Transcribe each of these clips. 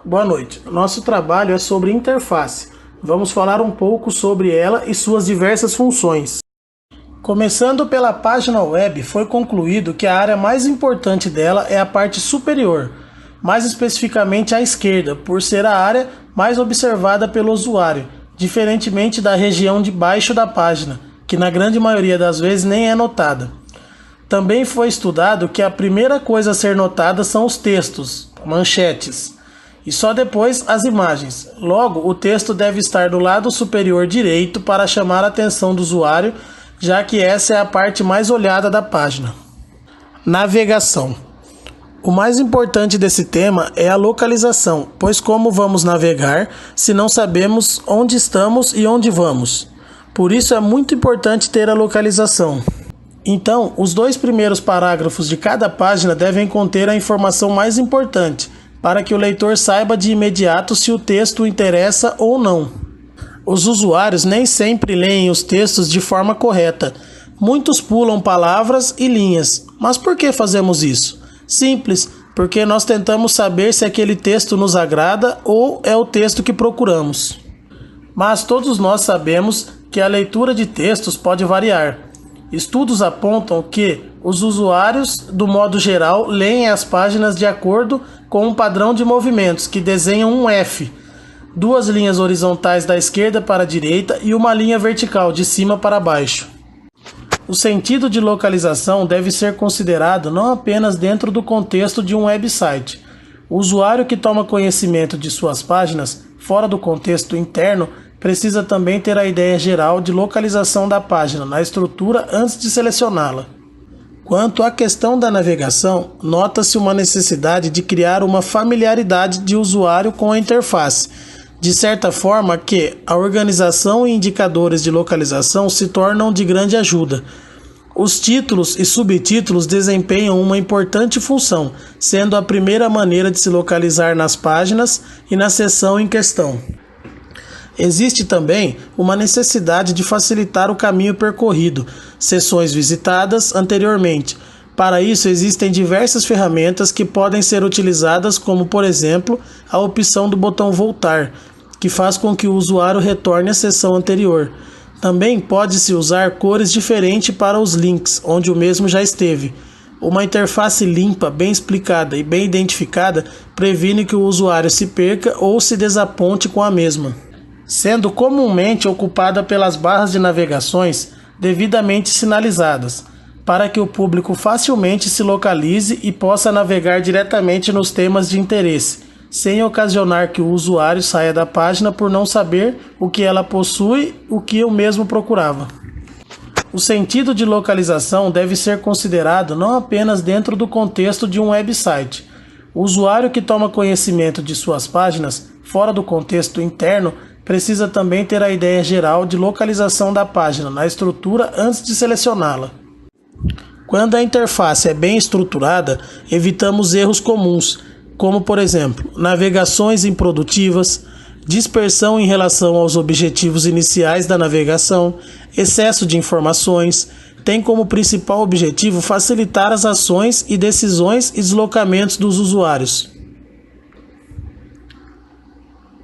Boa noite. Nosso trabalho é sobre interface. Vamos falar um pouco sobre ela e suas diversas funções. Começando pela página web, foi concluído que a área mais importante dela é a parte superior, mais especificamente à esquerda, por ser a área mais observada pelo usuário, diferentemente da região de baixo da página, que na grande maioria das vezes nem é notada. Também foi estudado que a primeira coisa a ser notada são os textos, manchetes, e só depois as imagens. Logo, o texto deve estar do lado superior direito para chamar a atenção do usuário, já que essa é a parte mais olhada da página. Navegação. O mais importante desse tema é a localização, pois como vamos navegar se não sabemos onde estamos e onde vamos? Por isso é muito importante ter a localização. Então, os 2 primeiros parágrafos de cada página devem conter a informação mais importante, para que o leitor saiba de imediato se o texto o interessa ou não. Os usuários nem sempre leem os textos de forma correta. Muitos pulam palavras e linhas. Mas por que fazemos isso? Simples, porque nós tentamos saber se aquele texto nos agrada ou é o texto que procuramos. Mas todos nós sabemos que a leitura de textos pode variar. Estudos apontam que os usuários, do modo geral, leem as páginas de acordo com um padrão de movimentos que desenham um F, 2 linhas horizontais da esquerda para a direita e uma linha vertical de cima para baixo. O sentido de localização deve ser considerado não apenas dentro do contexto de um website. O usuário que toma conhecimento de suas páginas, fora do contexto interno, precisa também ter a ideia geral de localização da página na estrutura antes de selecioná-la. Quanto à questão da navegação, nota-se uma necessidade de criar uma familiaridade de usuário com a interface, de certa forma que a organização e indicadores de localização se tornam de grande ajuda. Os títulos e subtítulos desempenham uma importante função, sendo a primeira maneira de se localizar nas páginas e na seção em questão. Existe também uma necessidade de facilitar o caminho percorrido, seções visitadas anteriormente. Para isso, existem diversas ferramentas que podem ser utilizadas, como, por exemplo, a opção do botão Voltar, que faz com que o usuário retorne à seção anterior. Também pode-se usar cores diferentes para os links, onde o mesmo já esteve. Uma interface limpa, bem explicada e bem identificada previne que o usuário se perca ou se desaponte com a mesma, sendo comumente ocupada pelas barras de navegações devidamente sinalizadas, para que o público facilmente se localize e possa navegar diretamente nos temas de interesse, sem ocasionar que o usuário saia da página por não saber o que ela possui, o que eu mesmo procurava. O sentido de localização deve ser considerado não apenas dentro do contexto de um website. O usuário que toma conhecimento de suas páginas, fora do contexto interno, precisa também ter a ideia geral de localização da página na estrutura antes de selecioná-la. Quando a interface é bem estruturada, evitamos erros comuns, como por exemplo, navegações improdutivas, dispersão em relação aos objetivos iniciais da navegação, excesso de informações. Tem como principal objetivo facilitar as ações e decisões e deslocamentos dos usuários.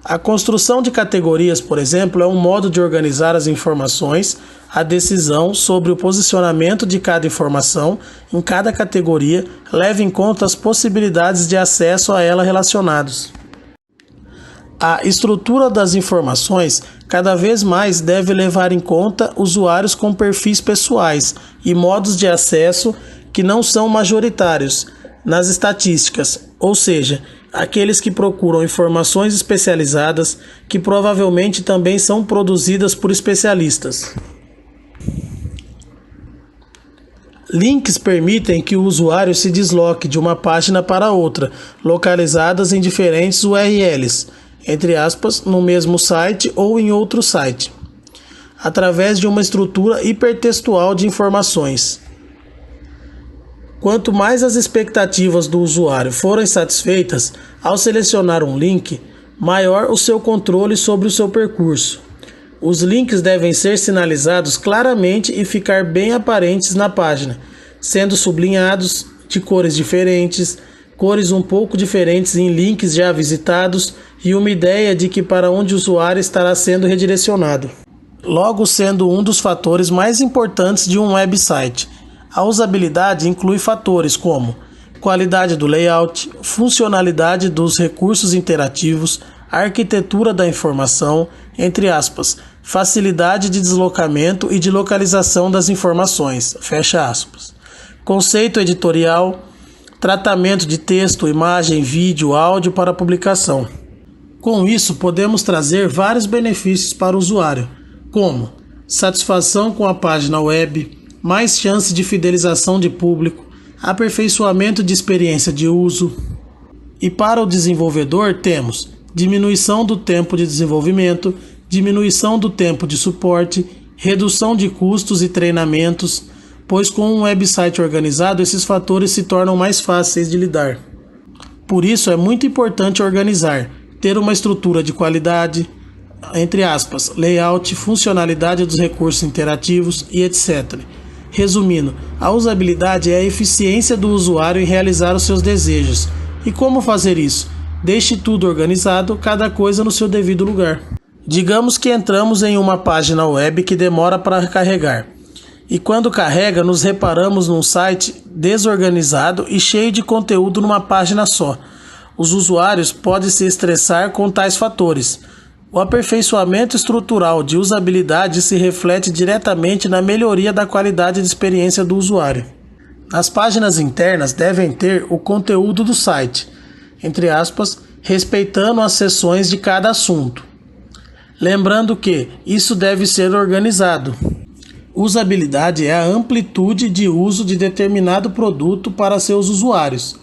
A construção de categorias, por exemplo, é um modo de organizar as informações. A decisão sobre o posicionamento de cada informação em cada categoria leva em conta as possibilidades de acesso a ela relacionados. A estrutura das informações cada vez mais deve levar em conta usuários com perfis pessoais e modos de acesso que não são majoritários nas estatísticas, ou seja, aqueles que procuram informações especializadas que provavelmente também são produzidas por especialistas. Links permitem que o usuário se desloque de uma página para outra, localizadas em diferentes URLs, entre aspas, no mesmo site ou em outro site, através de uma estrutura hipertextual de informações. Quanto mais as expectativas do usuário forem satisfeitas, ao selecionar um link, maior o seu controle sobre o seu percurso. Os links devem ser sinalizados claramente e ficar bem aparentes na página, sendo sublinhados de cores diferentes, cores um pouco diferentes em links já visitados e uma ideia de que para onde o usuário estará sendo redirecionado. Logo, sendo um dos fatores mais importantes de um website. A usabilidade inclui fatores como qualidade do layout, funcionalidade dos recursos interativos, arquitetura da informação, entre aspas, facilidade de deslocamento e de localização das informações, fecha aspas, conceito editorial, tratamento de texto, imagem, vídeo, áudio para publicação. Com isso, podemos trazer vários benefícios para o usuário, como satisfação com a página web, mais chance de fidelização de público, aperfeiçoamento de experiência de uso. E para o desenvolvedor temos diminuição do tempo de desenvolvimento, diminuição do tempo de suporte, redução de custos e treinamentos, pois com um website organizado esses fatores se tornam mais fáceis de lidar. Por isso é muito importante organizar, ter uma estrutura de qualidade, entre aspas, layout, funcionalidade dos recursos interativos e etc. Resumindo, a usabilidade é a eficiência do usuário em realizar os seus desejos. E como fazer isso? Deixe tudo organizado, cada coisa no seu devido lugar. Digamos que entramos em uma página web que demora para carregar. E quando carrega, nos reparamos num site desorganizado e cheio de conteúdo numa página só. Os usuários podem se estressar com tais fatores. O aperfeiçoamento estrutural de usabilidade se reflete diretamente na melhoria da qualidade de experiência do usuário. As páginas internas devem ter o conteúdo do site, entre aspas, respeitando as seções de cada assunto. Lembrando que isso deve ser organizado. Usabilidade é a amplitude de uso de determinado produto para seus usuários,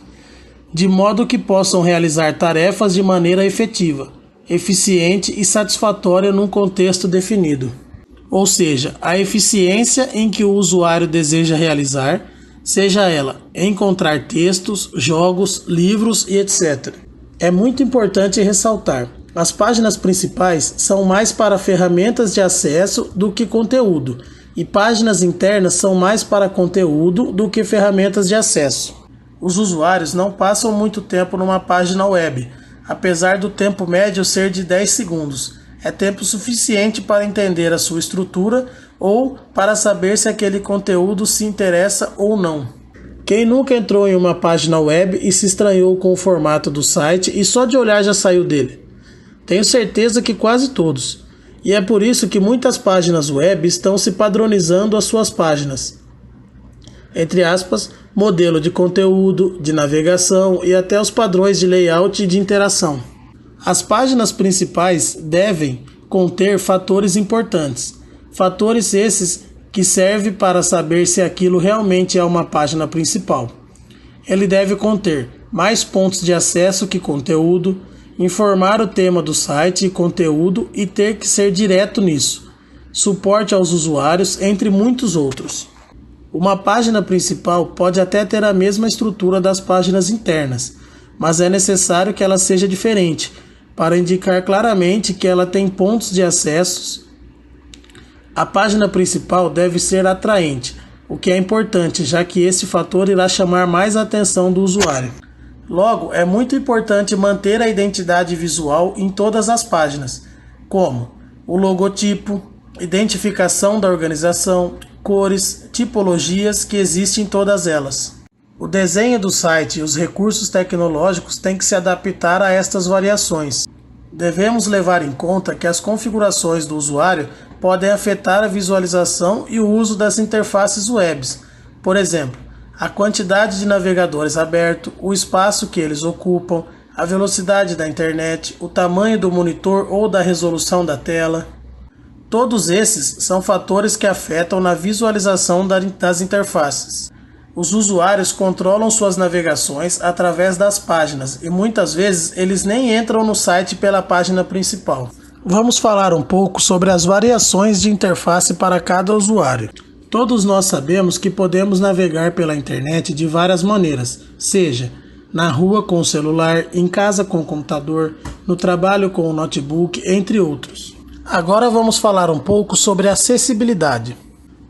de modo que possam realizar tarefas de maneira efetiva, eficiente e satisfatória num contexto definido. Ou seja, a eficiência em que o usuário deseja realizar, seja ela encontrar textos, jogos, livros e etc. É muito importante ressaltar, as páginas principais são mais para ferramentas de acesso do que conteúdo, e páginas internas são mais para conteúdo do que ferramentas de acesso. Os usuários não passam muito tempo numa página web, apesar do tempo médio ser de 10 segundos. É tempo suficiente para entender a sua estrutura ou para saber se aquele conteúdo se interessa ou não. Quem nunca entrou em uma página web e se estranhou com o formato do site e só de olhar já saiu dele? Tenho certeza que quase todos. E é por isso que muitas páginas web estão se padronizando as suas páginas. Entre aspas, modelo de conteúdo, de navegação e até os padrões de layout e de interação. As páginas principais devem conter fatores importantes. Fatores esses que servem para saber se aquilo realmente é uma página principal. Ele deve conter mais pontos de acesso que conteúdo, informar o tema do site e conteúdo e ter que ser direto nisso, suporte aos usuários, entre muitos outros. Uma página principal pode até ter a mesma estrutura das páginas internas, mas é necessário que ela seja diferente, para indicar claramente que ela tem pontos de acesso. A página principal deve ser atraente, o que é importante, já que esse fator irá chamar mais a atenção do usuário. Logo, é muito importante manter a identidade visual em todas as páginas, como o logotipo, identificação da organização, cores, tipologias que existem em todas elas. O desenho do site e os recursos tecnológicos têm que se adaptar a estas variações. Devemos levar em conta que as configurações do usuário podem afetar a visualização e o uso das interfaces webs. Por exemplo, a quantidade de navegadores abertos, o espaço que eles ocupam, a velocidade da internet, o tamanho do monitor ou da resolução da tela. Todos esses são fatores que afetam na visualização das interfaces. Os usuários controlam suas navegações através das páginas e muitas vezes eles nem entram no site pela página principal. Vamos falar um pouco sobre as variações de interface para cada usuário. Todos nós sabemos que podemos navegar pela internet de várias maneiras, seja na rua com o celular, em casa com o computador, no trabalho com o notebook, entre outros. Agora vamos falar um pouco sobre acessibilidade.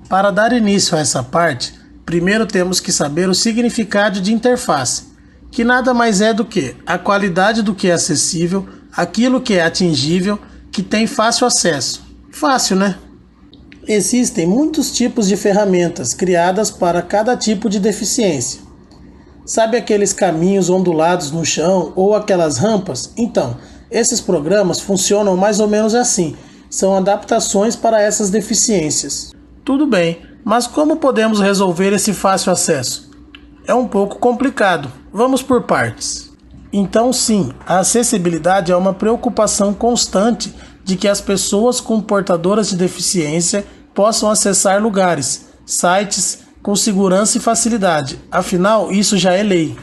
Para dar início a essa parte, primeiro temos que saber o significado de interface, que nada mais é do que a qualidade do que é acessível, aquilo que é atingível, que tem fácil acesso. Fácil, né? Existem muitos tipos de ferramentas criadas para cada tipo de deficiência. Sabe aqueles caminhos ondulados no chão ou aquelas rampas? Então, esses programas funcionam mais ou menos assim. São adaptações para essas deficiências. Tudo bem, mas como podemos resolver esse fácil acesso? É um pouco complicado. Vamos por partes. Então, sim, a acessibilidade é uma preocupação constante de que as pessoas com portadoras de deficiência possam acessar lugares, sites, com segurança e facilidade. Afinal, isso já é lei.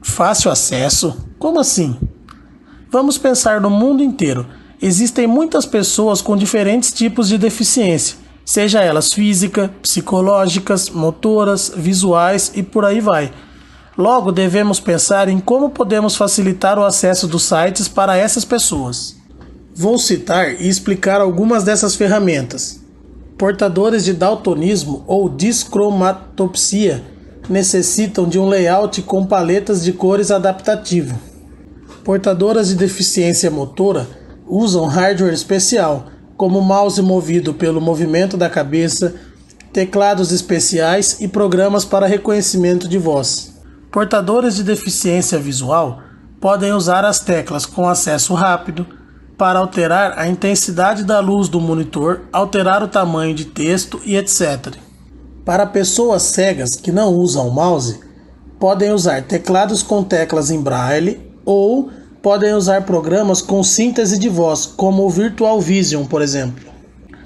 Fácil acesso? Como assim? Vamos pensar no mundo inteiro. Existem muitas pessoas com diferentes tipos de deficiência, seja elas físicas, psicológicas, motoras, visuais e por aí vai. Logo, devemos pensar em como podemos facilitar o acesso dos sites para essas pessoas. Vou citar e explicar algumas dessas ferramentas. Portadores de daltonismo ou discromatopsia necessitam de um layout com paletas de cores adaptativo. Portadoras de deficiência motora usam hardware especial, como mouse movido pelo movimento da cabeça, teclados especiais e programas para reconhecimento de voz. Portadores de deficiência visual podem usar as teclas com acesso rápido, para alterar a intensidade da luz do monitor, alterar o tamanho de texto e etc. Para pessoas cegas que não usam mouse, podem usar teclados com teclas em braille ou podem usar programas com síntese de voz, como o Virtual Vision, por exemplo.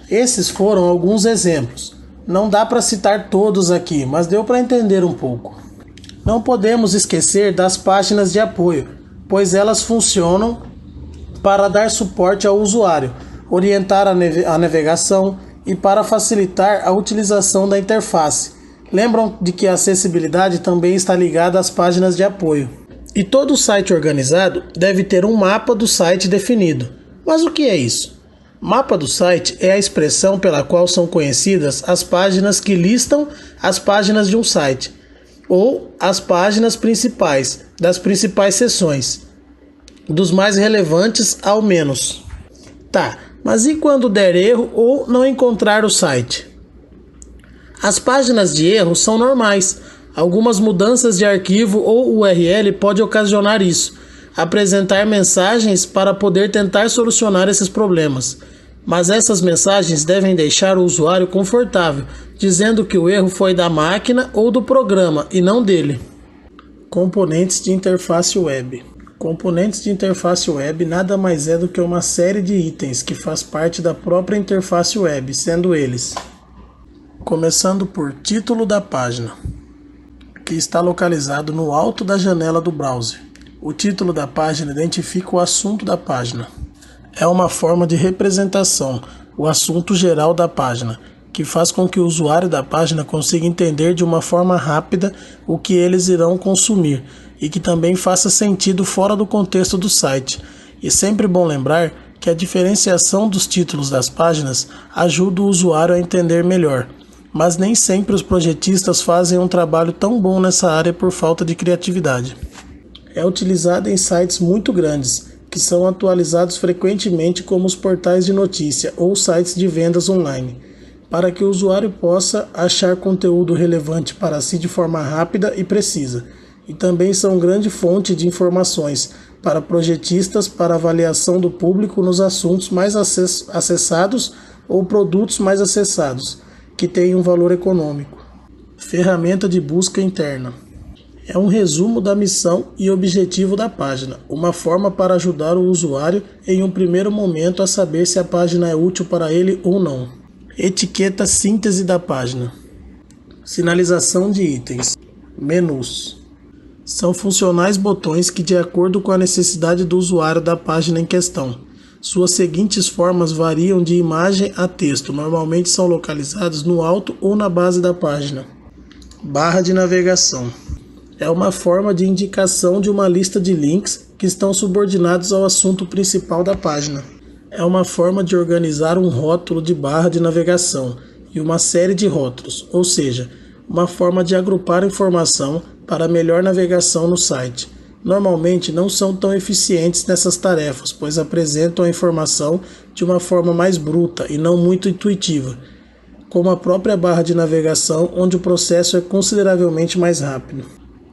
Esses foram alguns exemplos. Não dá para citar todos aqui, mas deu para entender um pouco. Não podemos esquecer das páginas de apoio, pois elas funcionam para dar suporte ao usuário, orientar a navegação e para facilitar a utilização da interface. Lembram de que a acessibilidade também está ligada às páginas de apoio. E todo site organizado deve ter um mapa do site definido. Mas o que é isso? Mapa do site é a expressão pela qual são conhecidas as páginas que listam as páginas de um site, ou as páginas principais das principais seções, dos mais relevantes ao menos. Tá, mas e quando der erro ou não encontrar o site? As páginas de erro são normais. Algumas mudanças de arquivo ou URL pode ocasionar isso. Apresentar mensagens para poder tentar solucionar esses problemas. Mas essas mensagens devem deixar o usuário confortável, dizendo que o erro foi da máquina ou do programa e não dele. Componentes de interface web. Componentes de interface web nada mais é do que uma série de itens que faz parte da própria interface web, sendo eles: começando por título da página, que está localizado no alto da janela do browser. O título da página identifica o assunto da página. É uma forma de representação, o assunto geral da página, que faz com que o usuário da página consiga entender de uma forma rápida o que eles irão consumir e que também faça sentido fora do contexto do site. E sempre bom lembrar que a diferenciação dos títulos das páginas ajuda o usuário a entender melhor, mas nem sempre os projetistas fazem um trabalho tão bom nessa área por falta de criatividade. É utilizada em sites muito grandes, que são atualizados frequentemente como os portais de notícia ou sites de vendas online, para que o usuário possa achar conteúdo relevante para si de forma rápida e precisa. E também são grande fonte de informações para projetistas para avaliação do público nos assuntos mais acessados ou produtos mais acessados, que têm um valor econômico. Ferramenta de busca interna. É um resumo da missão e objetivo da página, uma forma para ajudar o usuário em um primeiro momento a saber se a página é útil para ele ou não. Etiqueta síntese da página. Sinalização de itens. Menus. São funcionais botões que, de acordo com a necessidade do usuário da página em questão, suas seguintes formas variam de imagem a texto, normalmente são localizados no alto ou na base da página. Barra de navegação. É uma forma de indicação de uma lista de links que estão subordinados ao assunto principal da página. É uma forma de organizar um rótulo de barra de navegação e uma série de rótulos, ou seja, uma forma de agrupar informação para melhor navegação no site. Normalmente não são tão eficientes nessas tarefas, pois apresentam a informação de uma forma mais bruta e não muito intuitiva, como a própria barra de navegação, onde o processo é consideravelmente mais rápido.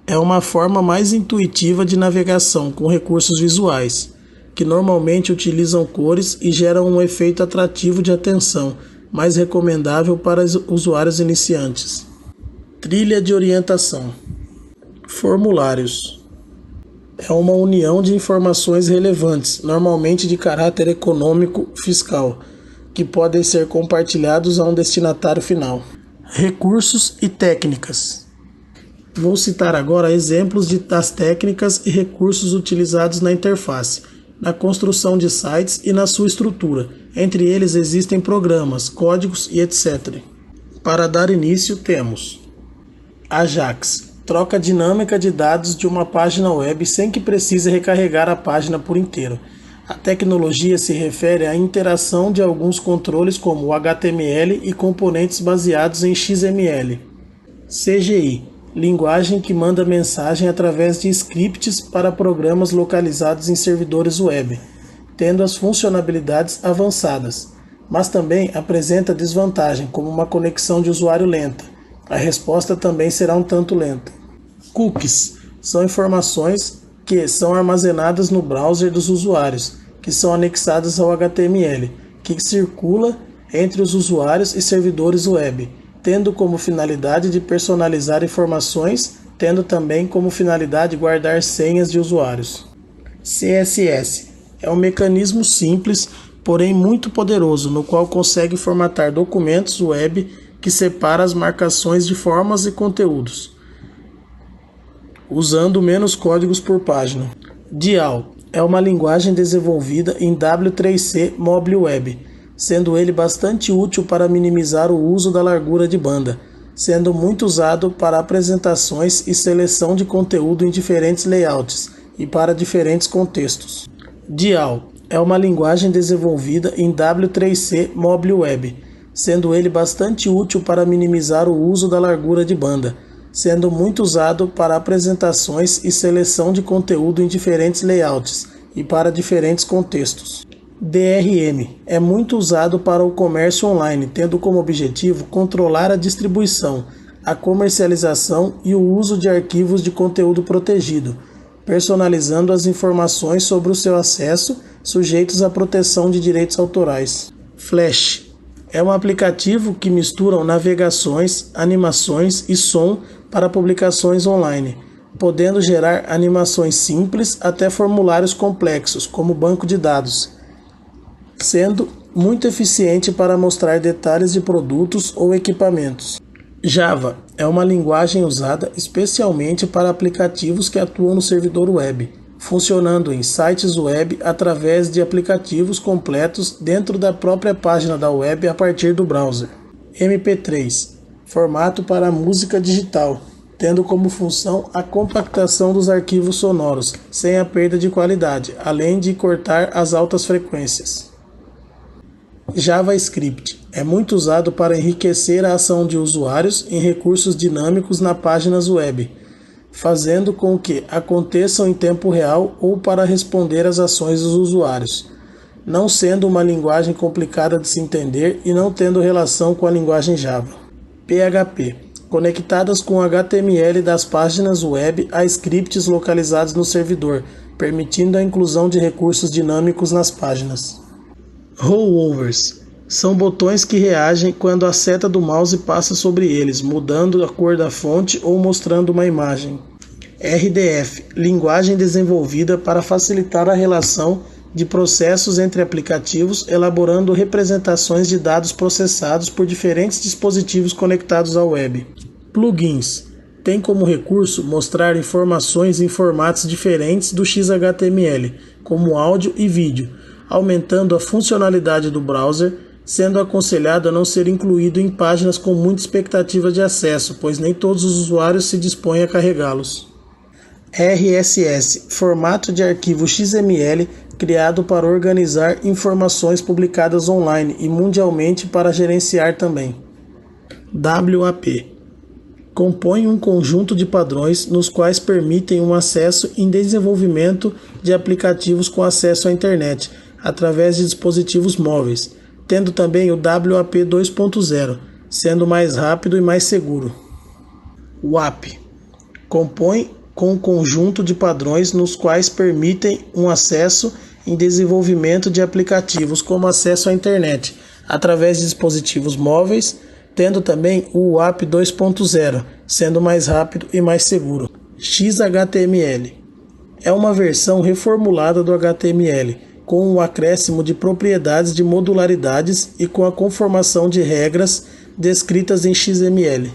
É uma forma mais intuitiva de navegação com recursos visuais, que normalmente utilizam cores e geram um efeito atrativo de atenção, mais recomendável para usuários iniciantes. Trilha de orientação. Formulários. É uma união de informações relevantes, normalmente de caráter econômico fiscal, que podem ser compartilhados a um destinatário final. Recursos e técnicas. Vou citar agora exemplos das técnicas e recursos utilizados na interface, na construção de sites e na sua estrutura. Entre eles existem programas, códigos e etc. Para dar início, temos Ajax. Troca dinâmica de dados de uma página web sem que precise recarregar a página por inteiro. A tecnologia se refere à interação de alguns controles como o HTML e componentes baseados em XML. CGI, linguagem que manda mensagem através de scripts para programas localizados em servidores web, tendo as funcionalidades avançadas, mas também apresenta desvantagem como uma conexão de usuário lenta. A resposta também será um tanto lenta. Cookies são informações que são armazenadas no browser dos usuários, que são anexadas ao HTML, que circula entre os usuários e servidores web, tendo como finalidade de personalizar informações, tendo também como finalidade guardar senhas de usuários. CSS é um mecanismo simples, porém muito poderoso, no qual consegue formatar documentos web que separa as marcações de formas e conteúdos, usando menos códigos por página. DIAL é uma linguagem desenvolvida em W3C Mobile Web, sendo ele bastante útil para minimizar o uso da largura de banda, sendo muito usado para apresentações e seleção de conteúdo em diferentes layouts e para diferentes contextos. DIAL é uma linguagem desenvolvida em W3C Mobile Web, sendo ele bastante útil para minimizar o uso da largura de banda, sendo muito usado para apresentações e seleção de conteúdo em diferentes layouts e para diferentes contextos. DRM é muito usado para o comércio online, tendo como objetivo controlar a distribuição, a comercialização e o uso de arquivos de conteúdo protegido, personalizando as informações sobre o seu acesso, sujeitos à proteção de direitos autorais. Flash é um aplicativo que mistura navegações, animações e som para publicações online, podendo gerar animações simples até formulários complexos, como banco de dados, sendo muito eficiente para mostrar detalhes de produtos ou equipamentos. Java é uma linguagem usada especialmente para aplicativos que atuam no servidor web, funcionando em sites web através de aplicativos completos dentro da própria página da web a partir do browser. MP3, formato para música digital, tendo como função a compactação dos arquivos sonoros, sem a perda de qualidade, além de cortar as altas frequências. JavaScript é muito usado para enriquecer a ação de usuários em recursos dinâmicos nas páginas web, fazendo com que aconteçam em tempo real ou para responder às ações dos usuários, não sendo uma linguagem complicada de se entender e não tendo relação com a linguagem Java. PHP, conectadas com HTML das páginas web a scripts localizados no servidor, permitindo a inclusão de recursos dinâmicos nas páginas. Rollovers são botões que reagem quando a seta do mouse passa sobre eles, mudando a cor da fonte ou mostrando uma imagem. RDF, linguagem desenvolvida para facilitar a relação de processos entre aplicativos, elaborando representações de dados processados por diferentes dispositivos conectados à web. Plugins tem como recurso mostrar informações em formatos diferentes do XHTML, como áudio e vídeo, aumentando a funcionalidade do browser, sendo aconselhado a não ser incluído em páginas com muita expectativa de acesso, pois nem todos os usuários se dispõem a carregá-los. RSS, formato de arquivo XML criado para organizar informações publicadas online e mundialmente para gerenciar também. WAP compõe um conjunto de padrões nos quais permitem um acesso em desenvolvimento de aplicativos com acesso à internet, através de dispositivos móveis, tendo também o WAP 2.0, sendo mais rápido e mais seguro. WAP compõe com um conjunto de padrões nos quais permitem um acesso em desenvolvimento de aplicativos como acesso à internet, através de dispositivos móveis, tendo também o WAP 2.0, sendo mais rápido e mais seguro. XHTML é uma versão reformulada do HTML, com o acréscimo de propriedades de modularidades e com a conformação de regras descritas em XML.